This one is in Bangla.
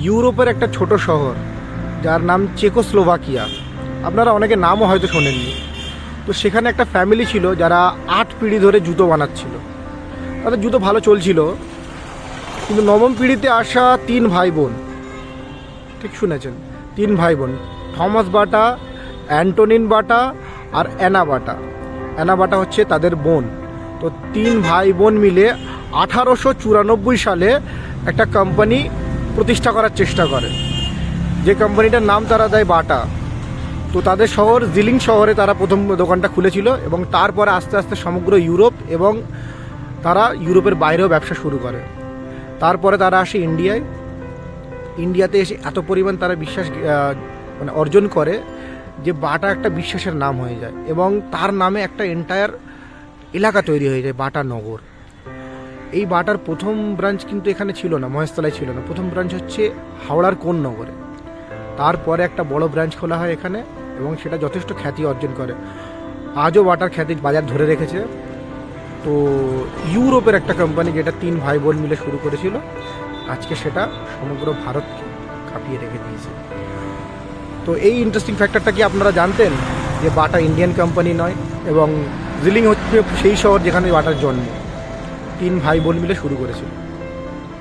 ইউরোপের একটা ছোট শহর যার নাম চেকোস্লোভাকিয়া। আপনারা অনেকে নামও হয়তো শোনেননি। তো সেখানে একটা ফ্যামিলি ছিল যারা 8 পিঁড়ি ধরে জুতো বানাচ্ছিল। তাদের জুতো ভালো চলছিল, কিন্তু নবম পিঁড়িতে আসা 3 ভাই বোন, ঠিক শুনেছেন, 3 ভাই বোন, থমাস বাটা, অ্যান্টোনিন বাটা আর অ্যানা বাটা। অ্যানা বাটা হচ্ছে তাদের বোন। তো 3 ভাই বোন মিলে 1894 সালে একটা কোম্পানি প্রতিষ্ঠা করার চেষ্টা করে, যে কোম্পানিটার নাম তারা দেয় বাটা। তো তাদের শহর জিলিং শহরে তারা প্রথম দোকানটা খুলেছিল, এবং তারপরে আস্তে আস্তে সমগ্র ইউরোপ এবং তারা ইউরোপের বাইরেও ব্যবসা শুরু করে। তারপরে তারা আসে ইন্ডিয়ায়। ইন্ডিয়াতে এসে এত পরিমাণ তারা বিশ্বাস মানে অর্জন করে যে বাটা একটা বিশ্বাসের নাম হয়ে যায়, এবং তার নামে একটা এন্টায়ার এলাকা তৈরি হয়ে যায়, বাটা নগর। এই বাটার প্রথম ব্রাঞ্চ কিন্তু এখানে ছিল না, মহেশতলায় ছিল না। প্রথম ব্রাঞ্চ হচ্ছে হাওড়ার কোন নগরে। তারপরে একটা বড় ব্রাঞ্চ খোলা হয় এখানে, এবং সেটা যথেষ্ট খ্যাতি অর্জন করে। আজও বাটার খ্যাতি বাজার ধরে রেখেছে। তো ইউরোপের একটা কোম্পানি, যেটা 3 ভাই বোন মিলে শুরু করেছিল, আজকে সেটা সমগ্র ভারতকে কাঁপিয়ে রেখে দিয়েছে। তো এই ইন্টারেস্টিং ফ্যাক্টরটা কি আপনারা জানতেন, যে বাটা ইন্ডিয়ান কোম্পানি নয়, এবং জিলিং হচ্ছে সেই শহর যেখানে বাটার জন্ম। 3 ভাই বোন মিলে শুরু করেছিল।